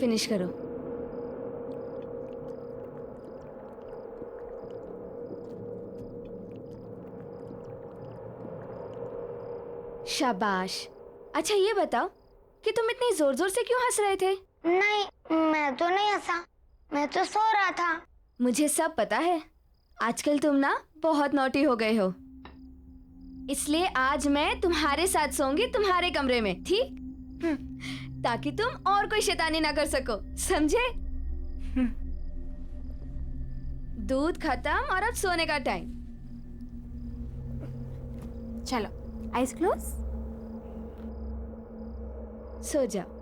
Finish करो। शाबाश। अच्छा ये बताओ कि तुम इतनी जोर जोर से क्यों हंस रहे थे? नहीं, मैं तो नहीं हंसा, मैं तो सो रहा था। मुझे सब पता है। आजकल तुम ना बहुत नॉटी हो गए हो, इसलिए आज मैं तुम्हारे साथ सोऊंगी तुम्हारे कमरे में, ठीक? ताकि तुम और कोई शैतानी ना कर सको, समझे? दूध खत्म और अब सोने का टाइम। चलो आइज क्लोज, सो जाओ।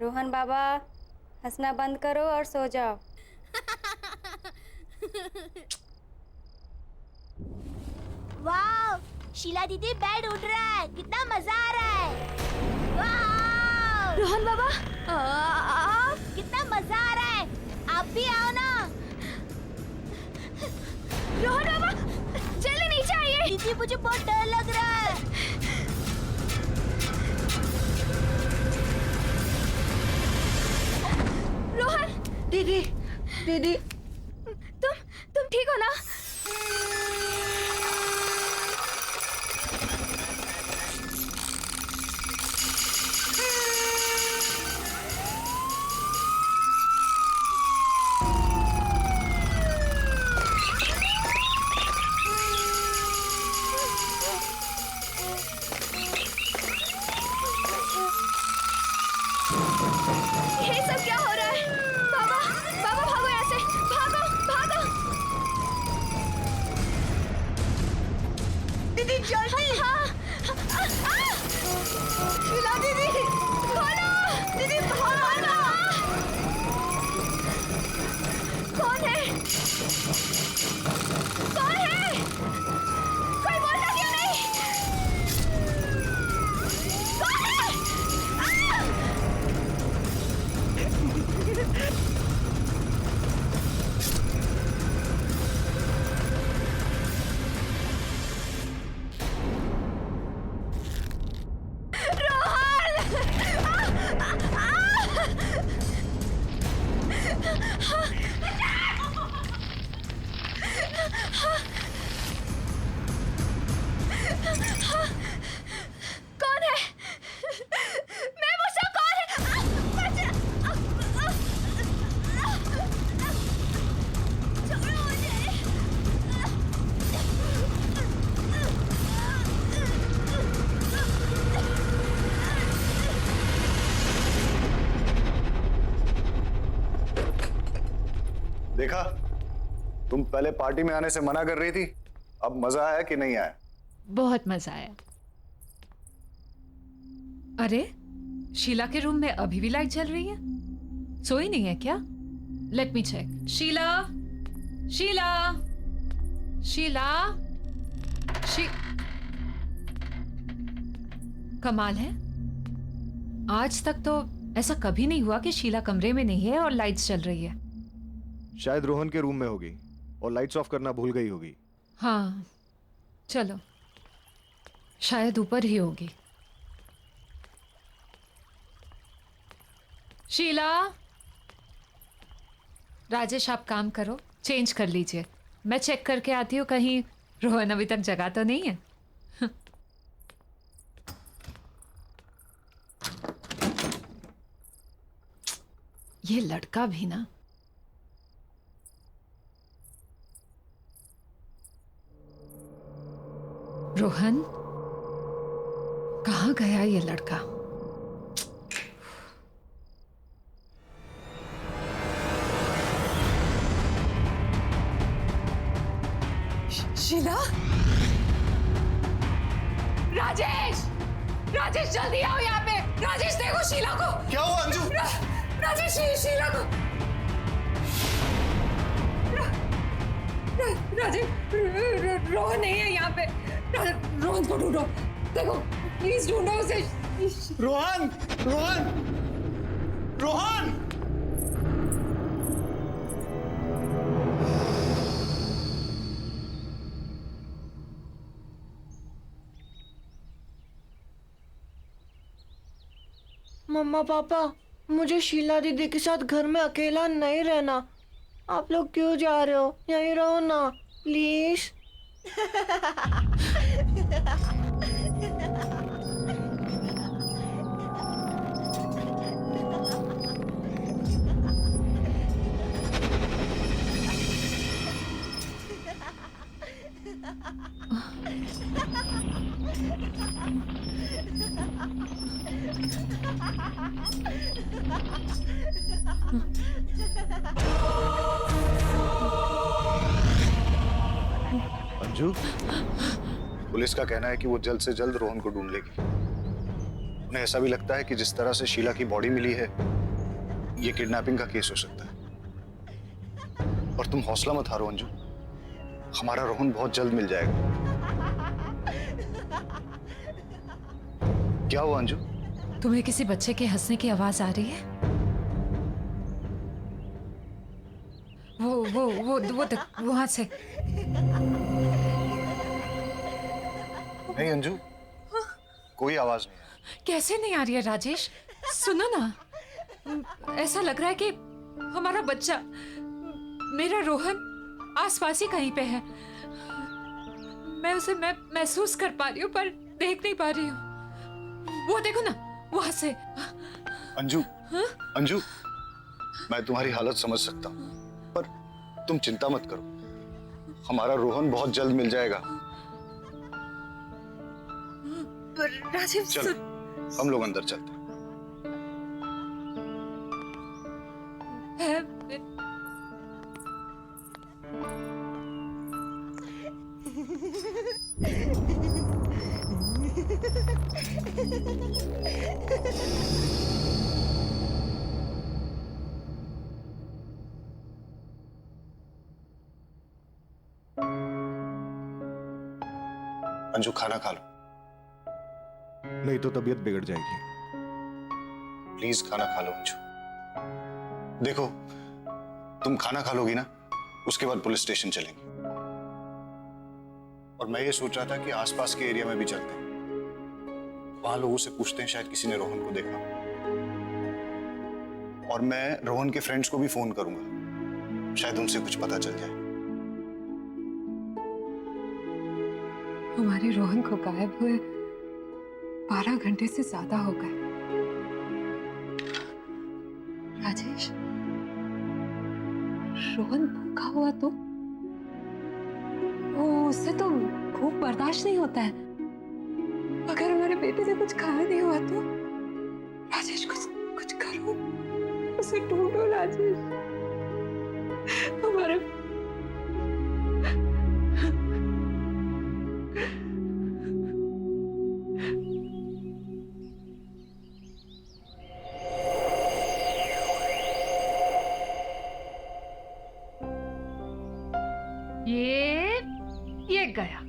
रोहन बाबा हंसना बंद करो और सो जाओ। वाह, शीला दीदी बेड उठ रहा है, कितना मजा आ रहा है। वाह, रोहन बाबा, कितना मजा आ रहा है, आप भी आओ ना। रोहन बाबा जल्दी नीचे आइए। दीदी मुझे बहुत डर लग रहा है। रोहन, दीदी, दीदी, तुम ठीक हो ना? ये सब क्या हो रहा है? बाबा, बाबा भागो यहाँ से, भागो, भागो। दीदी जल्दी। शीला दीदी, खोलो, दीदी भागो। कौन है? कौन है? कोई बोलता क्यों नहीं? कौन है? कौन है? मैं पूछा कौन है? छोड़ो मुझे। देखा, तुम पहले पार्टी में आने से मना कर रही थी, अब मजा आया कि नहीं आया? बहुत मजा आया। अरे शीला के रूम में अभी भी लाइट जल रही है, सोई नहीं है क्या? Let me check. Sheela, Sheela, Sheela, कमाल है, आज तक तो ऐसा कभी नहीं हुआ कि शीला कमरे में नहीं है और लाइट्स जल रही है। शायद रोहन के रूम में होगी और लाइट्स ऑफ करना भूल गई होगी। हाँ चलो, शायद ऊपर ही होगी। शीला, राजेश आप काम करो, चेंज कर लीजिए, मैं चेक करके आती हूँ कहीं रोहन अभी तक जगा तो नहीं है। ये लड़का भी ना। रोहन, कहाँ गया ये लड़का? शीला, राजेश, राजेश जल्दी आओ यहाँ पे। राजेश देखो शीला को। क्या हुआ अंजू? राजेश शीला को। राजेश रोहन नहीं है यहाँ पे। रोहन को ढूंढो, देखो प्लीज ढूंढो उसे। रोहन, रोहन, रोहन! मम्मा पापा, मुझे शीला दीदी के साथ घर में अकेला नहीं रहना। आप लोग क्यों जा रहे हो? यहीं रहो ना प्लीज। अंजू, पुलिस का कहना है कि वो जल्द से जल्द रोहन को ढूंढ लेगी। उन्हें ऐसा भी लगता है कि जिस तरह से शीला की बॉडी मिली है, ये किडनैपिंग का केस हो सकता है। और तुम हौसला मत हारो अंजू, हमारा रोहन बहुत जल्द मिल जाएगा। क्या हुआ अंजू? तुम्हें किसी बच्चे के हंसने की आवाज आ रही है? वो वहां से। नहीं अंजू, कोई आवाज नहीं है। कैसे नहीं आ रही है राजेश? सुनो ना, ऐसा लग रहा है कि हमारा बच्चा, मेरा रोहन आसपास ही कहीं पे है। मैं उसे महसूस कर पा रही हूँ पर देख नहीं पा रही हूँ। वो देखो ना, वहां से। अंजू, अंजू, मैं तुम्हारी हालत समझ सकता हूँ, पर तुम चिंता मत करो, हमारा रोहन बहुत जल्द मिल जाएगा। राजीव, चलो, हम लोग अंदर चलते हैं। अंजू, खाना खा लो। नहीं तो तबीयत बिगड़ जाएगी। प्लीज खाना खा लो अंजू। देखो, तुम खाना खा लोगी ना, उसके बाद पुलिस स्टेशन चलेंगे। और मैं ये सोच रहा था कि आसपास के एरिया में भी चलते हैं, वहां लोगों से पूछते हैं, शायद किसी ने रोहन को देखा। और मैं रोहन के फ्रेंड्स को भी फोन करूंगा, शायद उनसे कुछ पता चल जाए। हमारे रोहन को गायब हुए 12 घंटे से ज्यादा हो गए। राजेश, रोहन भूखा हुआ तो उससे तो भूख बर्दाश्त नहीं होता है। अगर हमारे बेटे से कुछ खाया नहीं हुआ तो राजेश, कुछ करो, उसे ढूंढो राजेश। हमारे ये गया।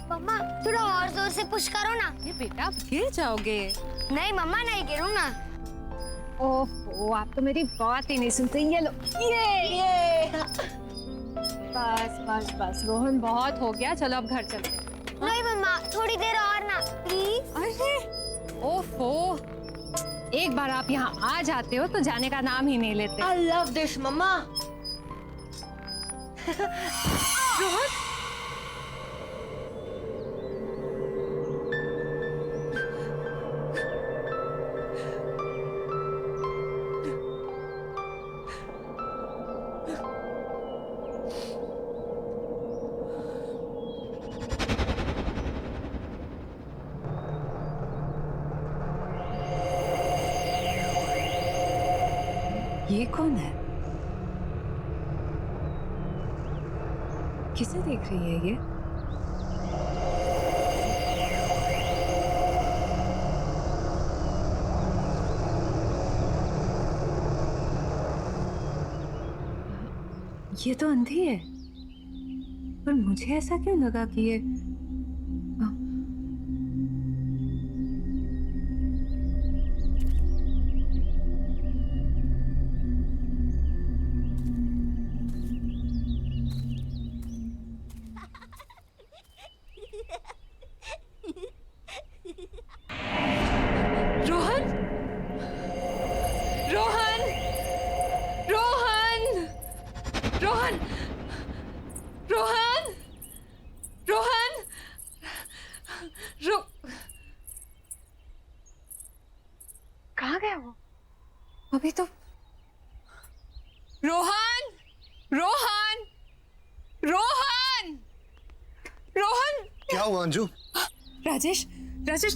मम्मा थोड़ा और जोर से पुश करो ना। ये बेटा, आप गिर जाओगे। नहीं मम्मा, नहीं गिरूँ ना। ओहो, आप तो मेरी बात ही नहीं सुनते। ये लो, ये बस बस बस, रोहन बहुत हो गया, चलो अब घर चलते हैं। नहीं मम्मा, थोड़ी देर और ना प्लीज। अरे ओफो, एक बार आप यहाँ आ जाते हो तो जाने का नाम ही नहीं लेते। I love this, मम्मा। रोहन, ये कौन है? किसे देख रही है ये? ये तो अंधी है, पर मुझे ऐसा क्यों लगा कि ये रोहन, रोहन, रोहन, रोहन, रोहन, रोहन, कहाँ गया वो? अभी तो रोहन, रोहन, रोहन, रोहन। क्या हुआ अंजू? राजेश, राजेश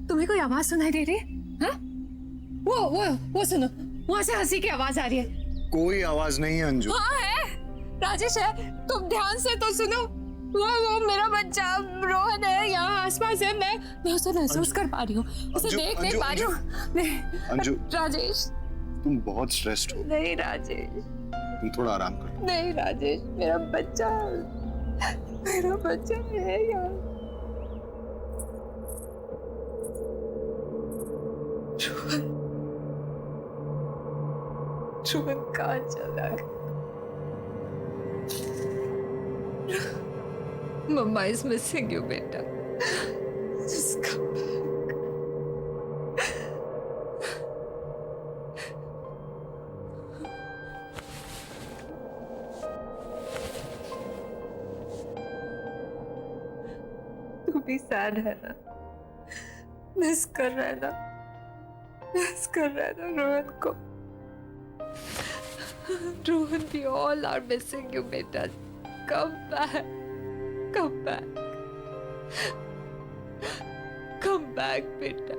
तुम्हें कोई आवाज सुनाई दे रही है? हाँ? वो सुनो, वहां से हंसी की आवाज आ रही है। कोई आवाज नहीं है अंजू। हाँ है, राजेश है, तुम ध्यान से तो सुनो। वो मेरा बच्चा रोहन है, यहाँ आसपास है। मैं उसे महसूस कर पा रही हूँ, उसे अंजू, देख नहीं अंजू, पा रही हूँ। अंजू, राजेश, तुम बहुत स्ट्रेस्ड हो, नहीं राजेश, तुम थोड़ा आराम करो। नहीं राजेश, मेरा बच्चा है यार। रोहन कहाँ चला गया? Mama is missing you, beta. Just come back. तू भी सैड है ना? मिस कर रहा है ना रोहन को? Rohan, we all are missing you, beta. Come back. Come back. Come back, beta.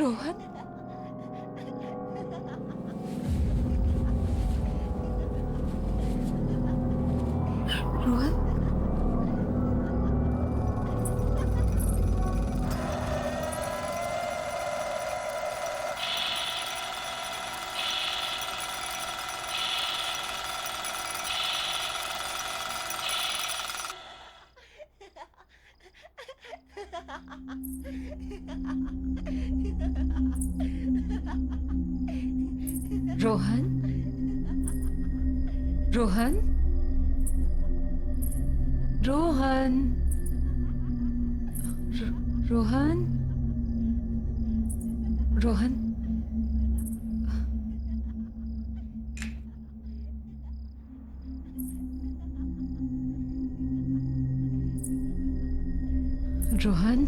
Rohan, Rohan, Rohan, Rohan, Rohan, Rohan, Rohan, Rohan,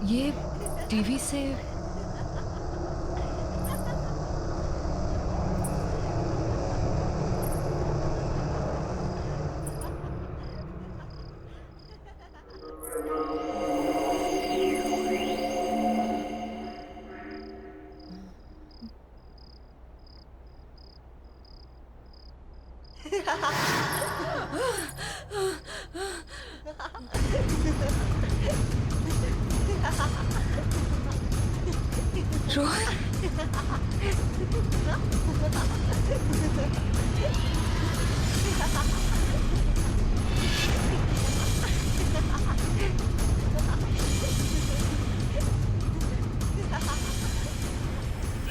ये टीवी से रोहन,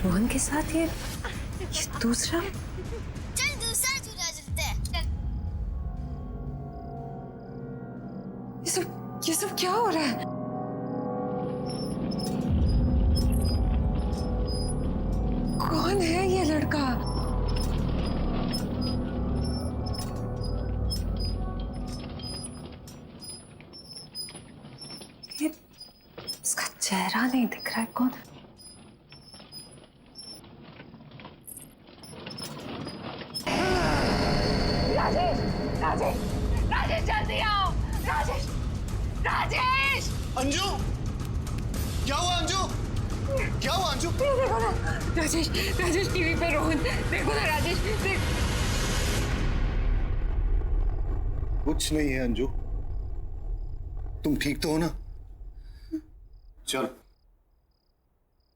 रोहन के साथ ये दूसरा। चल दूसरा झूला झूलते हैं। ये सब क्या हो रहा है? कौन है ये लड़का? ये इसका चेहरा नहीं दिख रहा है, कौन है? राजेश, राजेश जल्दी आओ! राजेश, राजेश! अंजू, क्या हुआ अंजू? क्या हुआ अंजू? देखो ना, राजेश, राजेश टीवी पे रोहन, देखो ना राजेश, देख। कुछ नहीं है अंजू, तुम ठीक तो हो ना? चल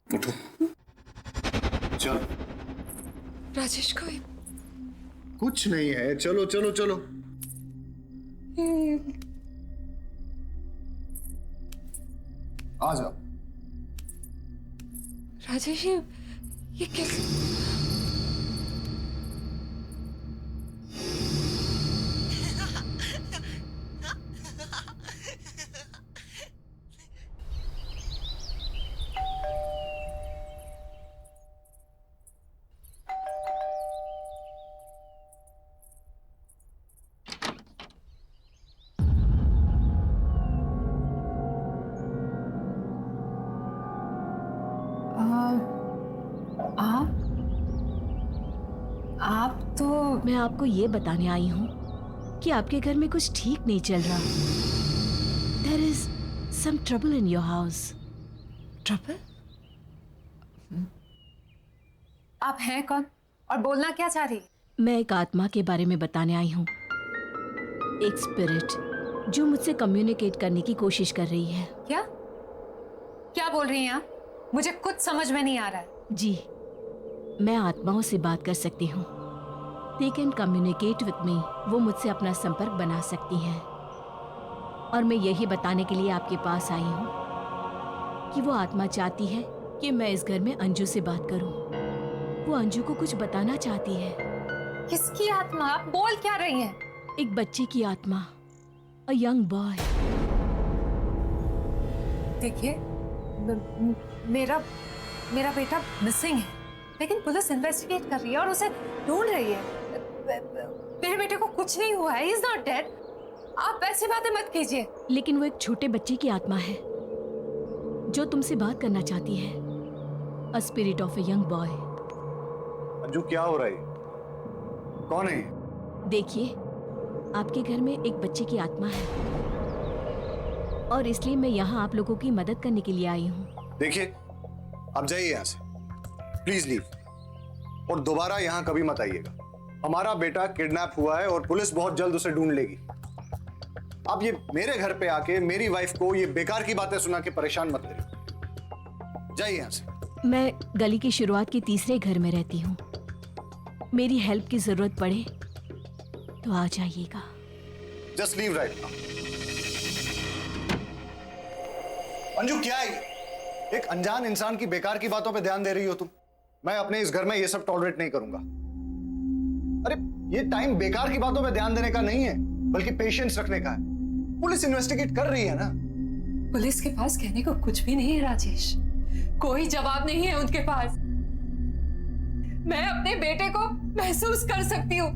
उठो, चल। राजेश को कुछ नहीं है, चलो चलो चलो। आ जाओ। राजेश, ये कैसे? आप तो मैं आपको ये बताने आई हूँ कि आपके घर में कुछ ठीक नहीं चल रहा। There is some trouble in your house. Trouble? आप हैं कौन और बोलना क्या चाह रही? मैं एक आत्मा के बारे में बताने आई हूँ, एक स्पिरिट जो मुझसे कम्युनिकेट करने की कोशिश कर रही है। क्या क्या बोल रही हैं आप? मुझे कुछ समझ में नहीं आ रहा है। जी, मैं आत्माओं से बात कर सकती हूँ। They can communicate with me. वो मुझसे अपना संपर्क बना सकती हैं। और मैं यही बताने के लिए आपके पास आई हूँ कि वो आत्मा चाहती है कि मैं इस घर में अंजू से बात करूँ। वो अंजू को कुछ बताना चाहती है। किसकी आत्मा? आप बोल क्या रही हैं? एक बच्चे की आत्मा, a young boy. देखिए, मेरा बेटा मिसिंग है, लेकिन पुलिस इन्वेस्टिगेट कर रही है और उसे ढूंढ रही है। मेरे बेटे को कुछ नहीं हुआ है, he is not dead. आप ऐसी बातें मत कीजिए। लेकिन वो एक छोटे बच्चे की आत्मा है जो तुमसे बात करना चाहती है। A spirit of a young boy. Anju क्या हो रहा है? कौन है? देखिए, आपके घर में एक बच्चे की आत्मा है और इसलिए मैं यहाँ आप लोगों की मदद करने के लिए आई हूँ। देखिए, आप जाइए यहाँ से, प्लीज लीव, और दोबारा यहाँ कभी मत आइएगा। हमारा बेटा किडनैप हुआ है और पुलिस बहुत जल्द उसे ढूंढ लेगी। आप ये मेरे घर पे आके मेरी वाइफ को ये बेकार की बातें सुना के परेशान मत करिए। जाइए यहाँ से। मैं गली की शुरुआत के तीसरे घर में रहती हूँ। मेरी हेल्प की जरूरत पड़े तो आ जाइएगा। Just leave right now. Anju क्या है? एक अनजान इंसान की बेकार की बातों पे ध्यान दे रही हो तुम। मैं अपने इस घर में ये सब टॉलरेट नहीं करूंगा। अरे ये टाइम बेकार की बातों पे ध्यान देने का नहीं है, बल्कि पेशेंस रखने का है। पुलिस इन्वेस्टिगेट कर रही है ना। पुलिस के पास कहने को कुछ भी नहीं है राजेश, कोई जवाब नहीं है उनके पास। मैं अपने बेटे को महसूस कर सकती हूँ।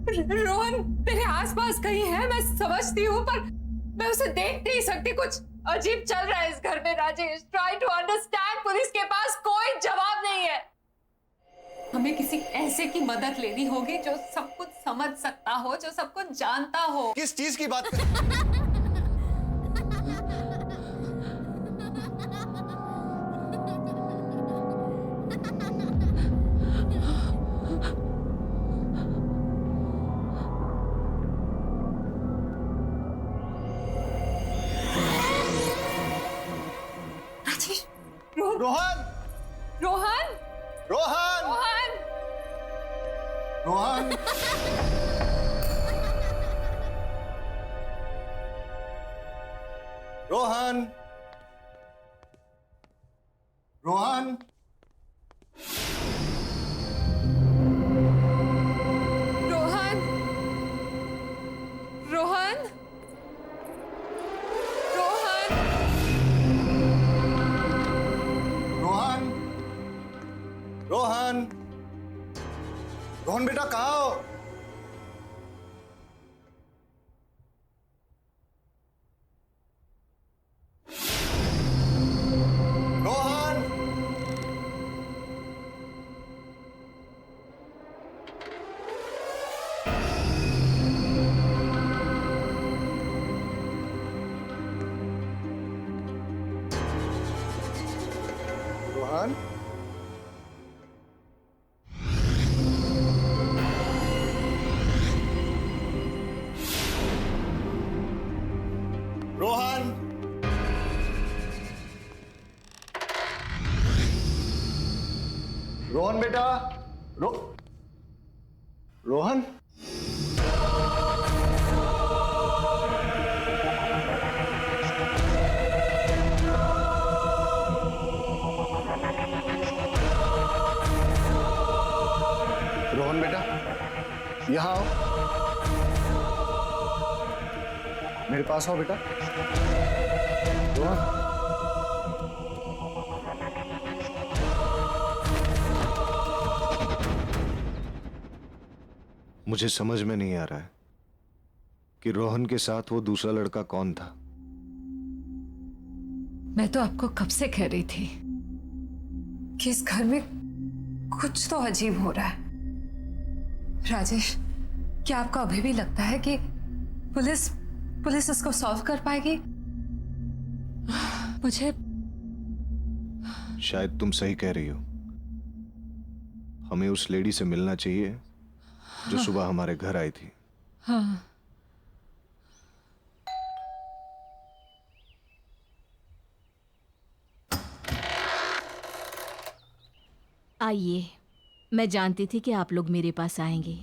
रोहन मेरे आसपास कहीं है, मैं समझती हूँ, पर मैं उसे देख नहीं सकती। कुछ अजीब चल रहा है इस घर में Rajesh. Try to understand. Police के पास कोई जवाब नहीं है। हमें किसी ऐसे की मदद लेनी होगी जो सब कुछ समझ सकता हो, जो सब कुछ जानता हो। किस चीज की बात कर? रोहन, रोहन, रोहन, रोहन, रोहन, रोहन, रोहन, रोहन, रोहन बेटा कहाँ हो? रोहन, रोहन, रोहन, रोहन बेटा, रोहन, रोहन बेटा, यहाँ आओ, मेरे पास आओ बेटा। रोहन, मुझे समझ में नहीं आ रहा है कि रोहन के साथ वो दूसरा लड़का कौन था। मैं तो आपको कब से कह रही थी कि इस घर में कुछ तो अजीब हो रहा है। राजेश, क्या आपको अभी भी लगता है कि पुलिस इसको सॉल्व कर पाएगी? मुझे शायद तुम सही कह रही हो। हमें उस लेडी से मिलना चाहिए जो सुबह हमारे घर आई थी। हाँ, आइए, मैं जानती थी कि आप लोग मेरे पास आएंगे।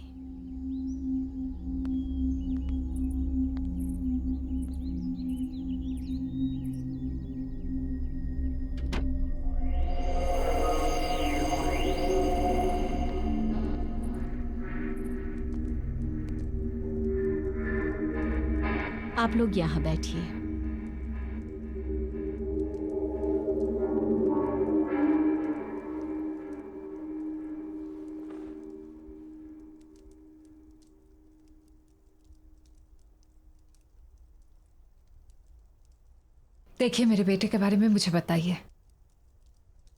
आप लोग यहाँ बैठिए। देखिए, मेरे बेटे के बारे में मुझे बताइए,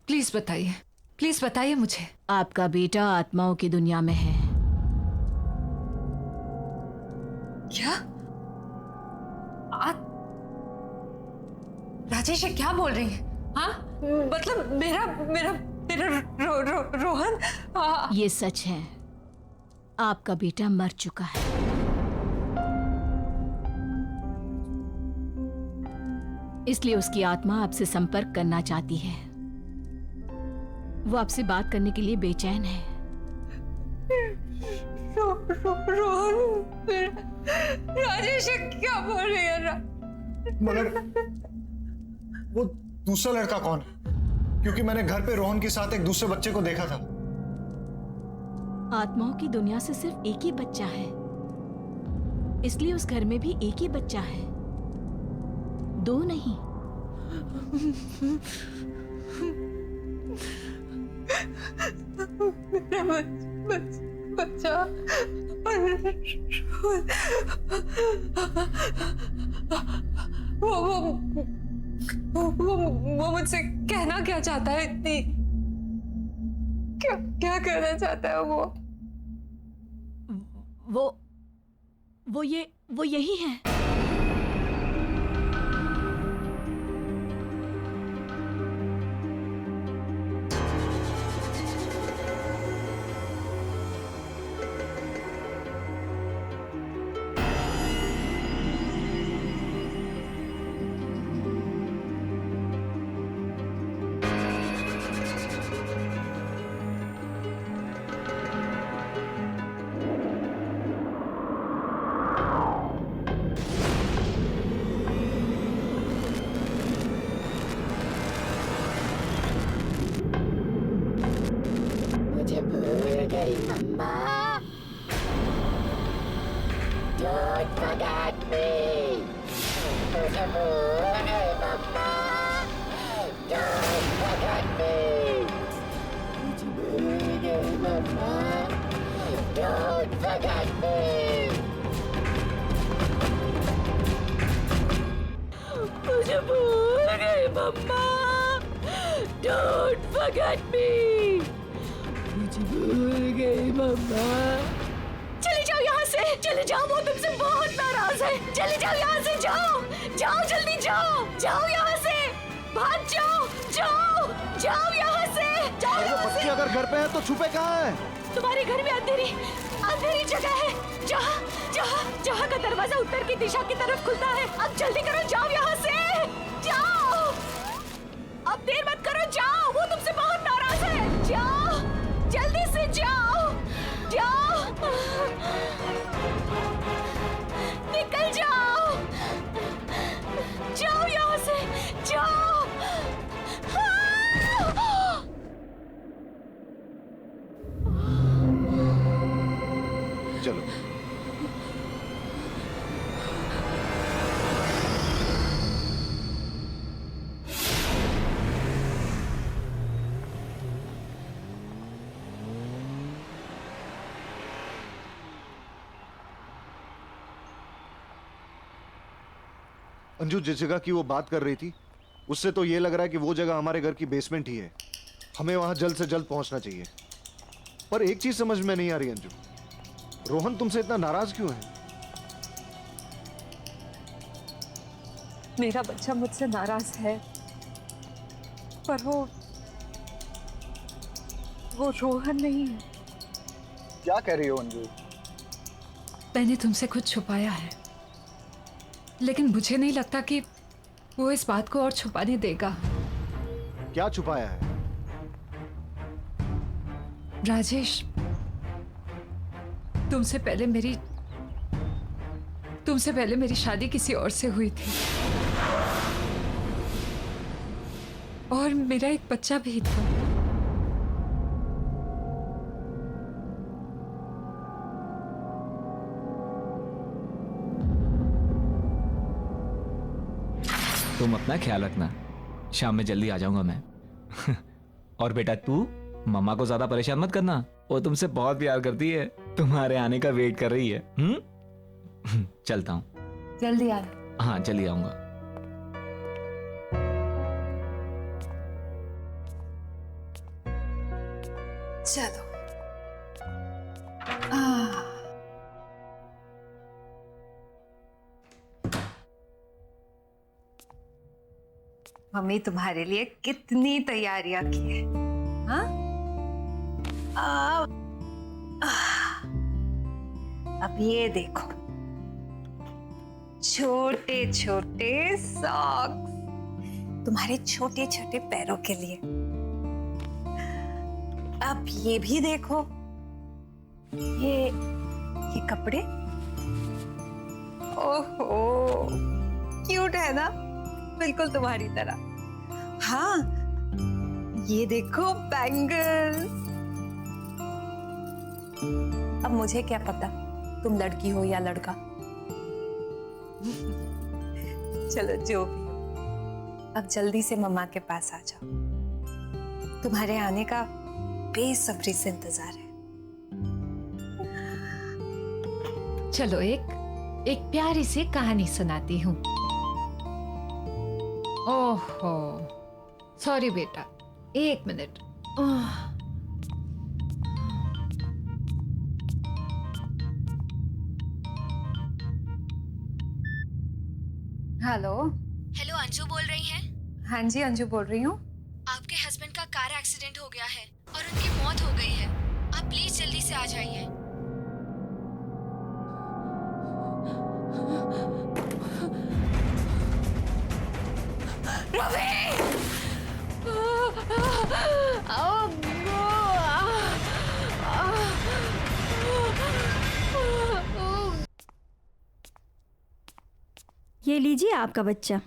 प्लीज बताइए, प्लीज बताइए मुझे। आपका बेटा आत्माओं की दुनिया में है। क्या? राजेश, ये क्या बोल रही है? हाँ, मतलब मेरा मेरा मेरा रोहन। ये सच है, आपका बेटा मर चुका है। इसलिए उसकी आत्मा आपसे संपर्क करना चाहती है। वो आपसे बात करने के लिए बेचैन है। रोहन, राजेश क्या बोल रही है? मगर वो दूसरा लड़का कौन है? क्योंकि मैंने घर पे रोहन के साथ एक दूसरे बच्चे को देखा था। आत्माओं की दुनिया से सिर्फ एक ही बच्चा है, इसलिए उस घर में भी एक ही बच्चा है, दो नहीं। मेरा बच्चा वो मुझसे कहना क्या चाहता है? इतनी क्या कहना चाहता है वो यही है। मुझे भूल गई मम्मा। Don't forget me. मुझे भूल गई मम्मा। चले जाओ यहाँ से, चले जाओ, वो तुमसे बहुत नाराज है। चले जाओ यहाँ से, जाओ जाओ, जल्दी जाओ, जाओ यहाँ से, भाग जाओ, जाओ जाओ यहाँ से, जाओ अरे यहाँ बच्चे से। अगर घर पे है तो छुपे कहाँ है? तुम्हारे घर में अंधेरी अंधेरी जगह है, जहाँ जहाँ जहाँ का दरवाजा उत्तर की दिशा की तरफ खुलता है। अब जल्दी करो, जाओ यहाँ से, जाओ, अब देर मत करो, जाओ, वो तुमसे बहुत नाराज है। जाओ, जल्दी से जाओ, जाओ, निकल जाओ, जाओ यहाँ से, जाओ। चलो अंजू, जिस जगह की वो बात कर रही थी उससे तो ये लग रहा है कि वो जगह हमारे घर की बेसमेंट ही है। हमें वहां जल्द से जल्द पहुंचना चाहिए। पर एक चीज समझ में नहीं आ रही अंजू, रोहन तुमसे इतना नाराज क्यों है? मेरा बच्चा मुझसे नाराज है, पर वो रोहन नहीं है। क्या कह रही हो अंजू? मैंने तुमसे कुछ छुपाया है, लेकिन मुझे नहीं लगता कि वो इस बात को और छुपाने देगा। क्या छुपाया है? राजेश, तुमसे पहले मेरी शादी किसी और से हुई थी, और मेरा एक बच्चा भी था। तुम अपना ख्याल रखना, शाम में जल्दी आ जाऊंगा मैं। और बेटा तू मम्मा को ज्यादा परेशान मत करना, वो तुमसे बहुत प्यार करती है, तुम्हारे आने का वेट कर रही है। चलता हूँ। जल्दी आना। हाँ, जल्दी आऊंगा। चलो। मम्मी तुम्हारे लिए कितनी तैयारियां की है। हाँ? अब ये देखो, छोटे छोटे सॉक्स तुम्हारे छोटे छोटे पैरों के लिए। अब ये भी देखो, ये कपड़े। ओहो, क्यूट है ना, बिल्कुल तुम्हारी तरह। हाँ, ये देखो बैंगल्स। अब मुझे क्या पता तुम लड़की हो या लड़का। चलो जो भी हो, अब जल्दी से मम्मा के पास आ जाओ। तुम्हारे आने का बेसब्री से इंतजार है। चलो एक प्यारी सी कहानी सुनाती हूँ। ओहो, सॉरी बेटा, एक मिनट। हेलो। हेलो, अंजू बोल रही हैं? हाँ जी, अंजू बोल रही हूँ। आपके हस्बैंड का कार एक्सीडेंट हो गया है और उनकी मौत हो गई है। आप प्लीज जल्दी से आ जाइए। ये लीजिए आपका बच्चा।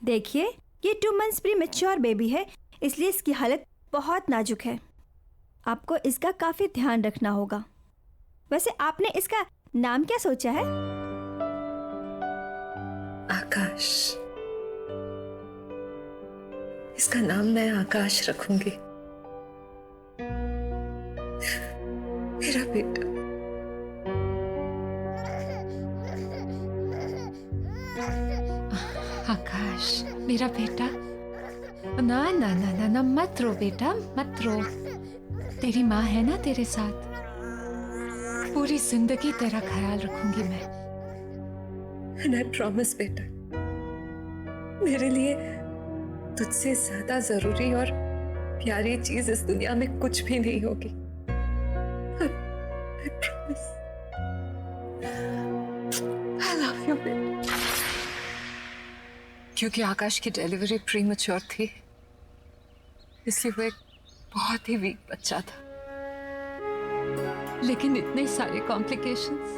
देखिए, ये 2 months प्रीमैच्योर बेबी है, इसलिए इसकी हालत बहुत नाजुक है। आपको इसका काफी ध्यान रखना होगा। वैसे आपने इसका नाम क्या सोचा है? आकाश। इसका नाम मैं आकाश रखूंगी। मेरा बेटा। आकाश मेरा बेटा, ना ना ना ना ना, मत रो बेटा, मत रो। तेरी माँ है ना तेरे साथ, पूरी जिंदगी तेरा ख्याल रखूंगी मैं। And I promise बेटा, मेरे लिए तुझसे ज्यादा जरूरी और प्यारी चीज इस दुनिया में कुछ भी नहीं होगी। I promise. I love you बेटा। क्योंकि आकाश की डिलीवरी प्रीमैच्योर थी, इसलिए वो एक बहुत ही वीक बच्चा था। लेकिन इतने सारे कॉम्प्लिकेशंस,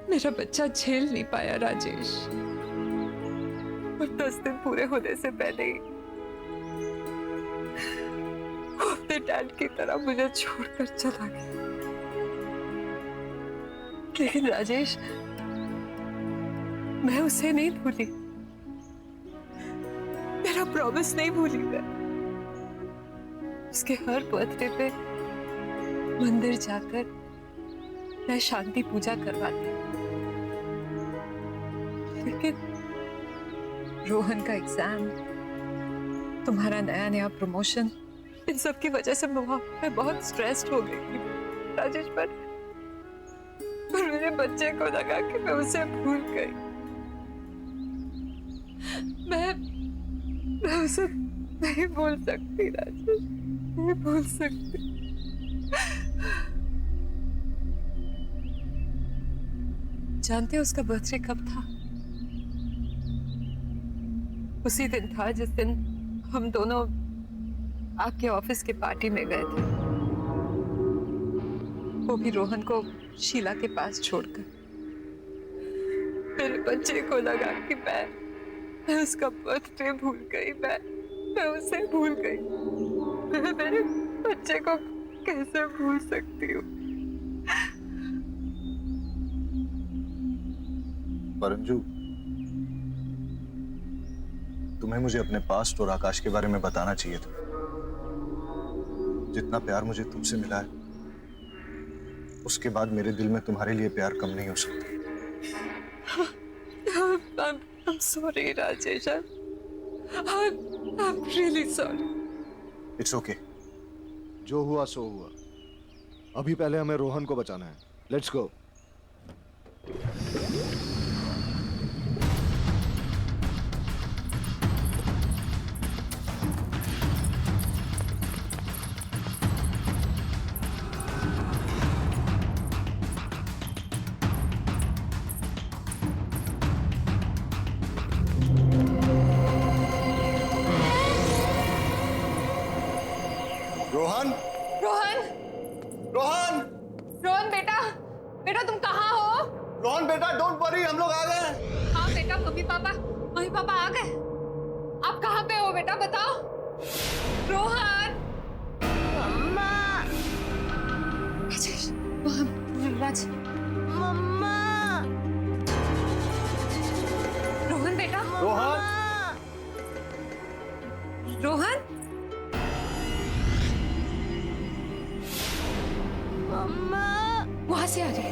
मेरा बच्चा झेल नहीं पाया राजेश। और 10 दिन पूरे होने से पहले ही वो अपने डैड की तरह मुझे छोड़कर चला गया। लेकिन राजेश, मैं उसे नहीं भूली, मेरा प्रॉमिस नहीं भूली मैं। उसके हर बर्थडे पे मंदिर जाकर मैं शांति पूजा करवाती। लेकिन रोहन का एग्जाम, तुम्हारा नया नया प्रमोशन, इन सब की वजह से मैं बहुत स्ट्रेस्ड हो गई थी राजेश। पर मेरे बच्चे को लगा कि मैं उसे भूल गई। मैं उसे नहीं भूल सकती राजेश, नहीं भूल सकती। जानते हो उसका बर्थडे कब था? उसी दिन था जिस दिन हम दोनों आपके ऑफिस के पार्टी में गए थे, वो भी रोहन को शीला के पास छोड़कर। मेरे बच्चे को लगा कि मैं उसका बर्थडे भूल गई, मैं उसे भूल गई। मैं मेरे बच्चे को कैसे भूल सकती हूँ? पर अंजू, तुम्हें मुझे अपने पास्ट और आकाश के बारे में बताना चाहिए था। जितना प्यार मुझे तुमसे मिला है, उसके बाद मेरे दिल में तुम्हारे लिए प्यार कम नहीं हो सकता। I'm sorry Rajesh, I'm really sorry. It's okay. जो हुआ सो हुआ। अभी पहले हमें रोहन को बचाना है। Let's go. रोहन, रोहन, रोहन, रोहन बेटा, बेटा तुम कहाँ हो? रोहन बेटा, डोंट वरी, हम लोग आ गए। हाँ बेटा, मम्मी पापा आ गए। आप कहाँ पे हो बेटा, बताओ। रोहन, मम्मा, राजेश, राज, मम्मा, रोहन बेटा, रोहन, रोहन, मम्मा, वहां से आ रही है।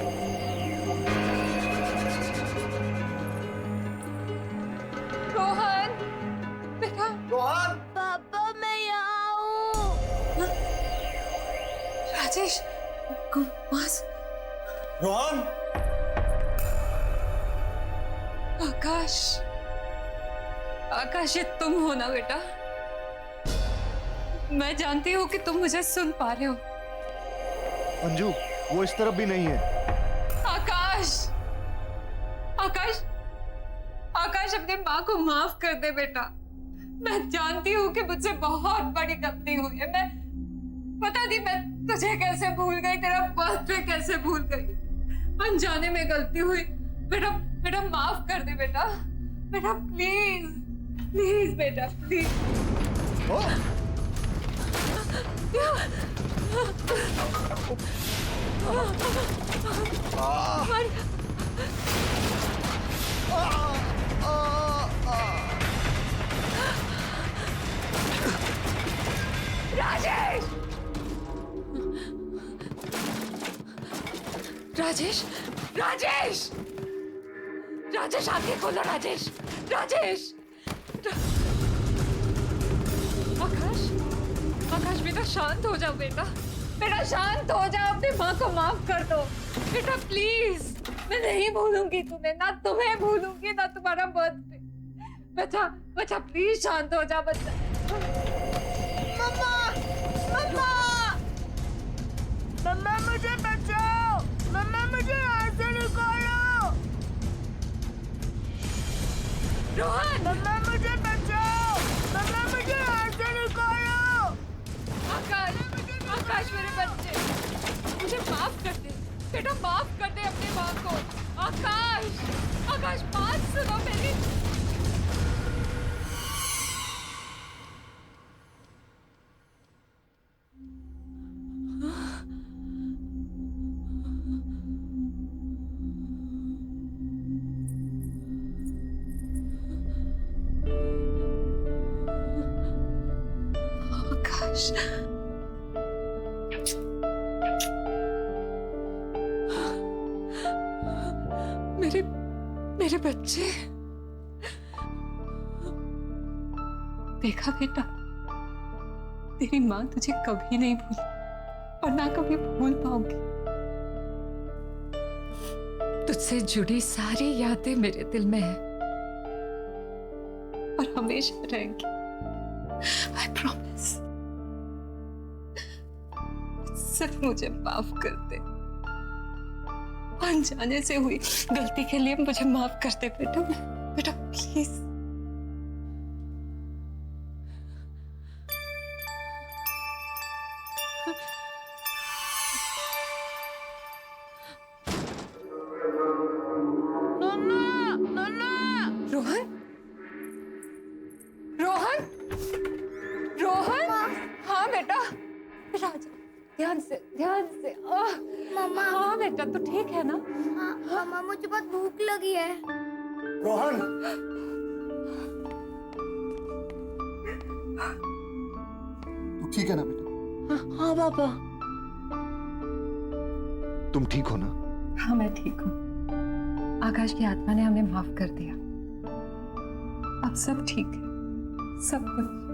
रोहन बेटा, रोहन, पापा मैं यहाँ हूँ। राजेश, रोहन, आकाश, आकाश, ये तुम हो ना बेटा? मैं जानती हूँ कि तुम मुझे सुन पा रहे हो। अंजू, वो इस तरफ भी नहीं है। आकाश, आकाश, आकाश, अपनी माँ को माफ कर दे बेटा। मैं जानती हूँ कि मुझसे बहुत बड़ी गलती हुई है। मैं पता नहीं मैं तुझे कैसे भूल गई, तेरा बर्थडे कैसे भूल गई। अनजाने में गलती हुई बेटा। बेटा माफ कर दे बेटा, बेटा प्लीज प्लीज बेटा प्लीज। राजेश, राजेश, राजेश आंखें खोलो राजेश, राजेश। आकाश, आकाश बेटा शांत हो जाओ बेटा, बेटा शांत हो जाओ, अपनी माँ को माफ कर दो बेटा प्लीज। मैं नहीं भूलूंगी तुम्हें, ना तुम्हें भूलूंगी ना तुम्हारा बर्थडे। बच्चा बच्चा प्लीज शांत हो जा बच्चा। मम्मा मम्मा मम्मा मुझे बचाओ, मम्मा मुझे यहाँ से निकालो, रोहन, मम्मा मुझे बचाओ, मम्मा मुझे यहाँ से निकालो। आकाश, आकाश मेरे बच्चे, मुझे माफ कर दे बेटा, माफ कर दे अपनी माँ को। आकाश, आकाश बात सुनो मेरी। आकाश, मेरे मेरे बच्चे। देखा बेटा, तेरी माँ तुझे कभी नहीं भूली और ना कभी भूल पाओगी। तुझसे जुड़ी सारी यादें मेरे दिल में है और हमेशा रहेंगी। I promise। सिर्फ मुझे माफ कर दे, अनजाने से हुई गलती के लिए मुझे माफ कर दे बेटा, बेटा प्लीज। रोहन, रोहन, रोहन, हाँ बेटा, बेटा आजा, ध्यान से ध्यान से। मम्मा, हाँ बेटा तू ठीक है ना? मम्मा मुझे बहुत भूख लगी है। रोहन, तू ठीक है ना बेटा? हाँ पापा। तुम ठीक हो ना? हाँ मैं ठीक हूँ, आकाश की आत्मा ने हमें माफ कर दिया, अब सब ठीक है, सब कुछ।